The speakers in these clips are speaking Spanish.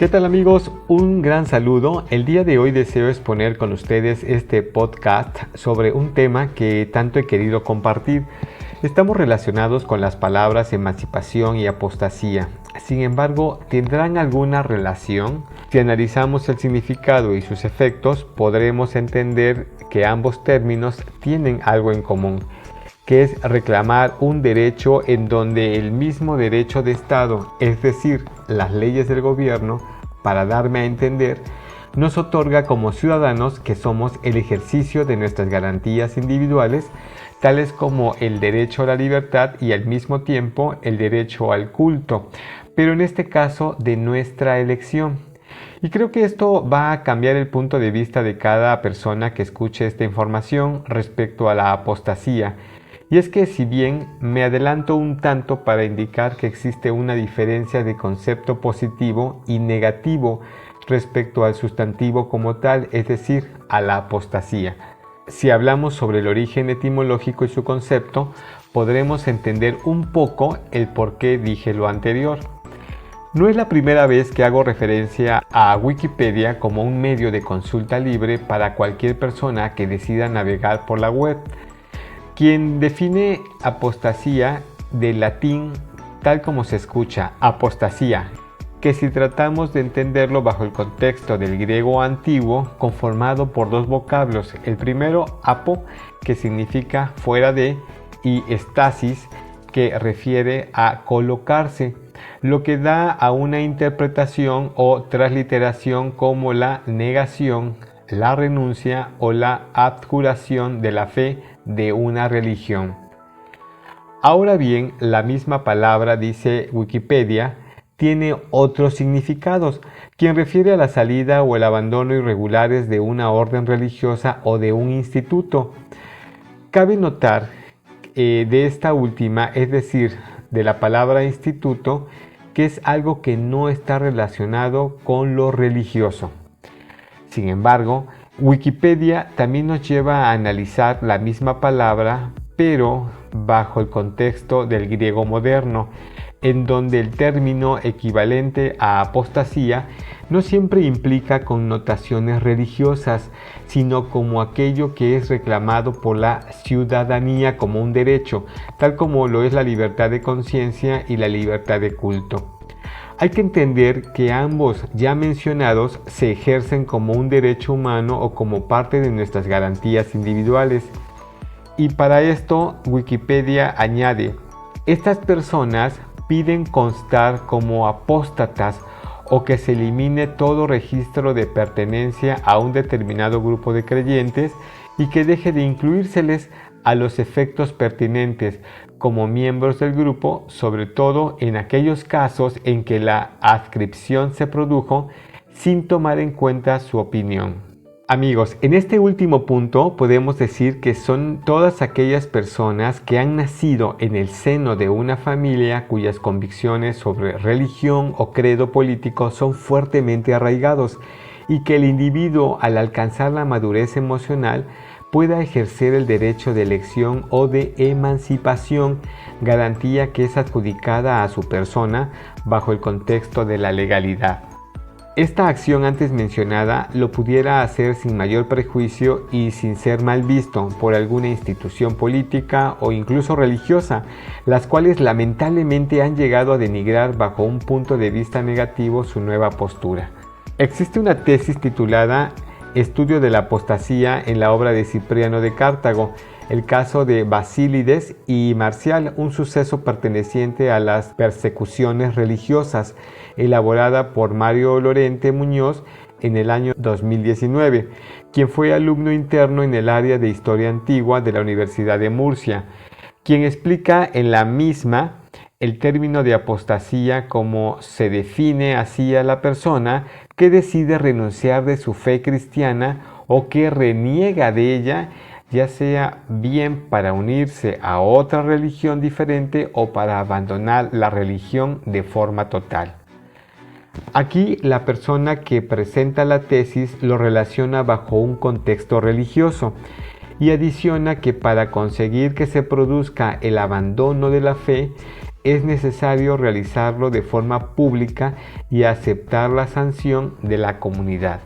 ¿Qué tal amigos? Un gran saludo. El día de hoy deseo exponer con ustedes este podcast sobre un tema que tanto he querido compartir. Estamos relacionados con las palabras emancipación y apostasía. Sin embargo, ¿tendrán alguna relación? Si analizamos el significado y sus efectos, podremos entender que ambos términos tienen algo en común, que es reclamar un derecho en donde el mismo derecho de Estado, es decir, las leyes del gobierno, para darme a entender, nos otorga como ciudadanos que somos el ejercicio de nuestras garantías individuales, tales como el derecho a la libertad y al mismo tiempo el derecho al culto, pero en este caso de nuestra elección. Y creo que esto va a cambiar el punto de vista de cada persona que escuche esta información respecto a la apostasía. Y es que si bien me adelanto un tanto para indicar que existe una diferencia de concepto positivo y negativo respecto al sustantivo como tal, es decir, a la apostasía. Si hablamos sobre el origen etimológico y su concepto, podremos entender un poco el por qué dije lo anterior. No es la primera vez que hago referencia a Wikipedia como un medio de consulta libre para cualquier persona que decida navegar por la web. Quien define apostasía del latín tal como se escucha, apostasía, que si tratamos de entenderlo bajo el contexto del griego antiguo, conformado por dos vocablos, el primero apo, que significa fuera de, y estasis, que refiere a colocarse, lo que da a una interpretación o transliteración como la negación, la renuncia o la abjuración de la fe de una religión. Ahora bien, la misma palabra, dice Wikipedia, tiene otros significados, quien refiere a la salida o el abandono irregulares de una orden religiosa o de un instituto. Cabe notar de esta última, es decir, de la palabra instituto, que es algo que no está relacionado con lo religioso. Sin embargo, Wikipedia también nos lleva a analizar la misma palabra, pero bajo el contexto del griego moderno, en donde el término equivalente a apostasía no siempre implica connotaciones religiosas, sino como aquello que es reclamado por la ciudadanía como un derecho, tal como lo es la libertad de conciencia y la libertad de culto. Hay que entender que ambos ya mencionados se ejercen como un derecho humano o como parte de nuestras garantías individuales. Y para esto Wikipedia añade, estas personas piden constar como apóstatas o que se elimine todo registro de pertenencia a un determinado grupo de creyentes y que deje de incluírseles a los efectos pertinentes como miembros del grupo, sobre todo en aquellos casos en que la adscripción se produjo sin tomar en cuenta su opinión. Amigos, en este último punto podemos decir que son todas aquellas personas que han nacido en el seno de una familia cuyas convicciones sobre religión o credo político son fuertemente arraigados y que el individuo al alcanzar la madurez emocional pueda ejercer el derecho de elección o de emancipación, garantía que es adjudicada a su persona bajo el contexto de la legalidad. Esta acción antes mencionada lo pudiera hacer sin mayor prejuicio y sin ser mal visto por alguna institución política o incluso religiosa, las cuales lamentablemente han llegado a denigrar bajo un punto de vista negativo su nueva postura. Existe una tesis titulada Estudio de la apostasía en la obra de Cipriano de Cartago, el caso de Basílides y Marcial, un suceso perteneciente a las persecuciones religiosas, elaborada por Mario Lorente Muñoz en el año 2019, quien fue alumno interno en el área de Historia Antigua de la Universidad de Murcia, quien explica en la misma el término de apostasía como se define así a la persona que decide renunciar de su fe cristiana o que reniega de ella, ya sea bien para unirse a otra religión diferente o para abandonar la religión de forma total. Aquí la persona que presenta la tesis lo relaciona bajo un contexto religioso y adiciona que para conseguir que se produzca el abandono de la fe, es necesario realizarlo de forma pública y aceptar la sanción de la comunidad.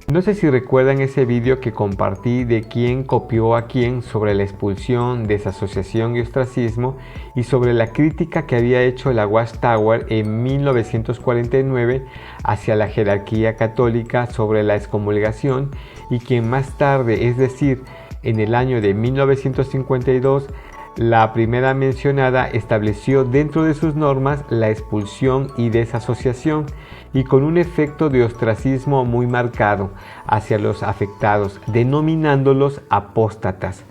No sé si recuerdan ese vídeo que compartí de quién copió a quién sobre la expulsión, desasociación y ostracismo, y sobre la crítica que había hecho la Watchtower en 1949 hacia la jerarquía católica sobre la excomulgación, y quien más tarde, es decir, en el año de 1952, la primera mencionada estableció dentro de sus normas la expulsión y desasociación, y con un efecto de ostracismo muy marcado hacia los afectados, denominándolos apóstatas.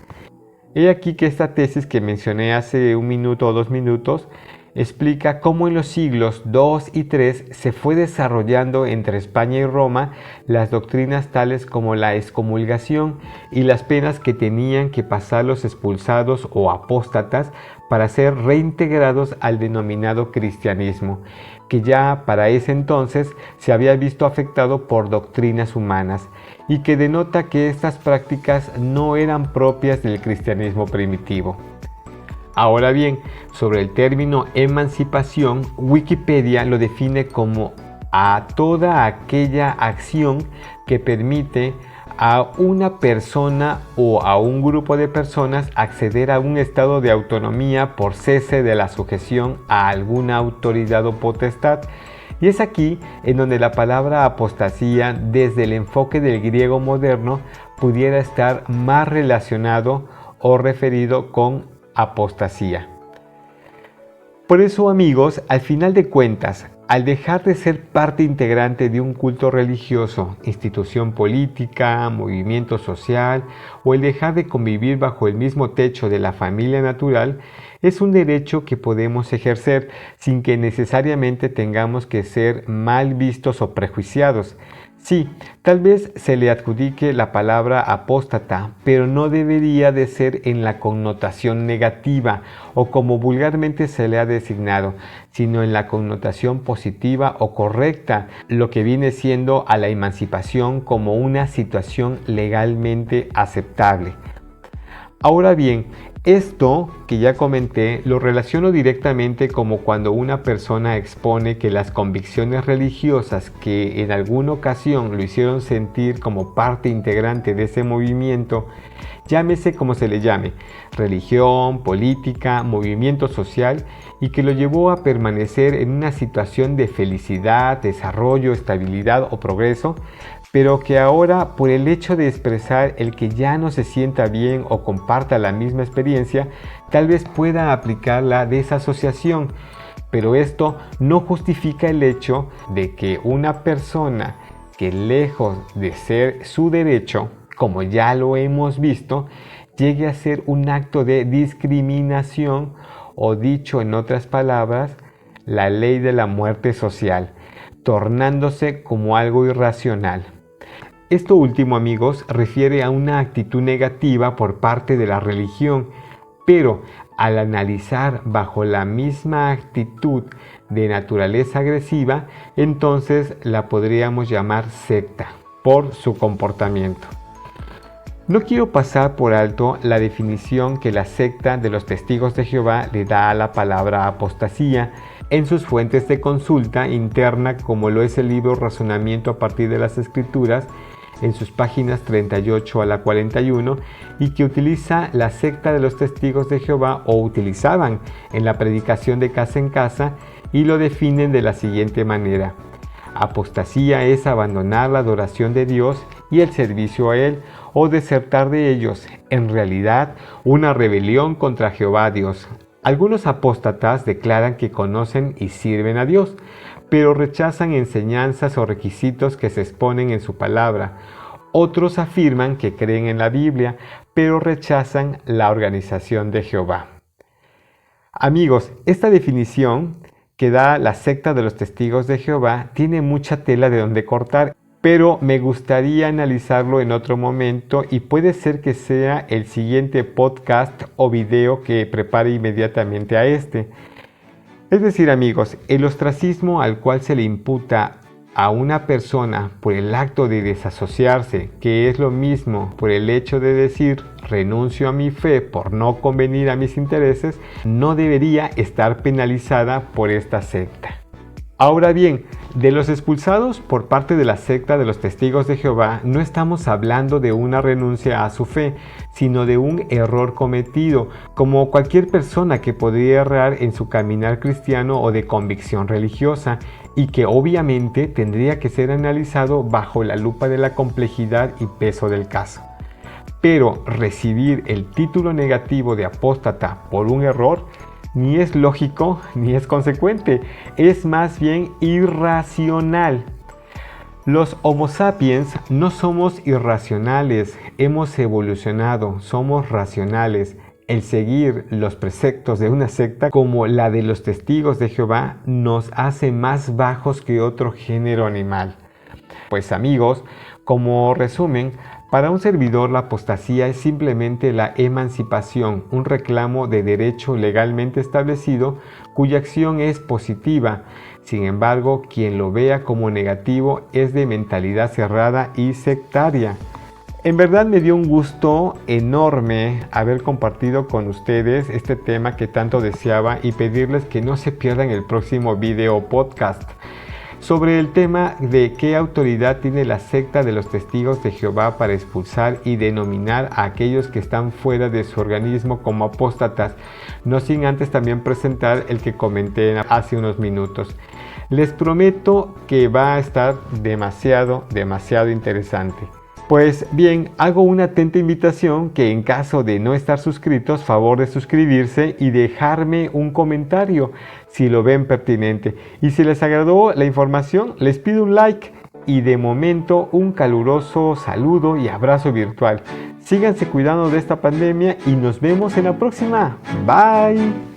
He aquí que esta tesis que mencioné hace 1 minuto o 2 minutos explica cómo en los siglos II y III se fue desarrollando entre España y Roma las doctrinas tales como la excomulgación y las penas que tenían que pasar los expulsados o apóstatas para ser reintegrados al denominado cristianismo, que ya para ese entonces se había visto afectado por doctrinas humanas, y que denota que estas prácticas no eran propias del cristianismo primitivo. Ahora bien, sobre el término emancipación, Wikipedia lo define como a toda aquella acción que permite a una persona o a un grupo de personas acceder a un estado de autonomía por cese de la sujeción a alguna autoridad o potestad. Y es aquí en donde la palabra apostasía, desde el enfoque del griego moderno, pudiera estar más relacionado o referido con apostasía. Por eso, amigos, al final de cuentas, al dejar de ser parte integrante de un culto religioso, institución política, movimiento social, o el dejar de convivir bajo el mismo techo de la familia natural, es un derecho que podemos ejercer sin que necesariamente tengamos que ser mal vistos o prejuiciados. Sí, tal vez se le adjudique la palabra apóstata, pero no debería de ser en la connotación negativa o como vulgarmente se le ha designado, sino en la connotación positiva o correcta, lo que viene siendo a la emancipación como una situación legalmente aceptable. Ahora bien, esto que ya comenté lo relaciono directamente como cuando una persona expone que las convicciones religiosas que en alguna ocasión lo hicieron sentir como parte integrante de ese movimiento, llámese como se le llame, religión, política, movimiento social, y que lo llevó a permanecer en una situación de felicidad, desarrollo, estabilidad o progreso, pero que ahora, por el hecho de expresar el que ya no se sienta bien o comparta la misma experiencia, tal vez pueda aplicar la desasociación. Pero esto no justifica el hecho de que una persona que, lejos de ser su derecho, como ya lo hemos visto, llegue a ser un acto de discriminación, o dicho en otras palabras, la ley de la muerte social, tornándose como algo irracional. Esto último, amigos, refiere a una actitud negativa por parte de la religión, pero al analizar bajo la misma actitud de naturaleza agresiva, entonces la podríamos llamar secta por su comportamiento. No quiero pasar por alto la definición que la secta de los Testigos de Jehová le da a la palabra apostasía en sus fuentes de consulta interna, como lo es el libro Razonamiento a partir de las Escrituras, en sus páginas 38 a la 41, y que utiliza la secta de los Testigos de Jehová, o utilizaban en la predicación de casa en casa, y lo definen de la siguiente manera: apostasía es abandonar la adoración de Dios y el servicio a Él, o desertar de ellos, en realidad una rebelión contra Jehová Dios. Algunos apóstatas declaran que conocen y sirven a Dios, pero rechazan enseñanzas o requisitos que se exponen en su palabra. Otros afirman que creen en la Biblia, pero rechazan la organización de Jehová. Amigos, esta definición que da la secta de los Testigos de Jehová tiene mucha tela de donde cortar, pero me gustaría analizarlo en otro momento, y puede ser que sea el siguiente podcast o video que prepare inmediatamente a este. Es decir, amigos, el ostracismo al cual se le imputa a una persona por el acto de desasociarse, que es lo mismo por el hecho de decir renuncio a mi fe por no convenir a mis intereses, no debería estar penalizada por esta secta. Ahora bien, de los expulsados por parte de la secta de los Testigos de Jehová, no estamos hablando de una renuncia a su fe, sino de un error cometido, como cualquier persona que podría errar en su caminar cristiano o de convicción religiosa, y que obviamente tendría que ser analizado bajo la lupa de la complejidad y peso del caso. Pero recibir el título negativo de apóstata por un error ni es lógico ni es consecuente, es más bien irracional. Los Homo sapiens no somos irracionales, hemos evolucionado, somos racionales. El seguir los preceptos de una secta como la de los Testigos de Jehová nos hace más bajos que otro género animal. Pues amigos, como resumen, para un servidor la apostasía es simplemente la emancipación, un reclamo de derecho legalmente establecido cuya acción es positiva. Sin embargo, quien lo vea como negativo es de mentalidad cerrada y sectaria. En verdad me dio un gusto enorme haber compartido con ustedes este tema que tanto deseaba y pedirles que no se pierdan el próximo video podcast sobre el tema de qué autoridad tiene la secta de los Testigos de Jehová para expulsar y denominar a aquellos que están fuera de su organismo como apóstatas, no sin antes también presentar el que comenté hace unos minutos. Les prometo que va a estar demasiado interesante. Pues bien, hago una atenta invitación que en caso de no estar suscritos, favor de suscribirse y dejarme un comentario si lo ven pertinente. Y si les agradó la información, les pido un like y de momento un caluroso saludo y abrazo virtual. Síganse cuidando de esta pandemia y nos vemos en la próxima. Bye.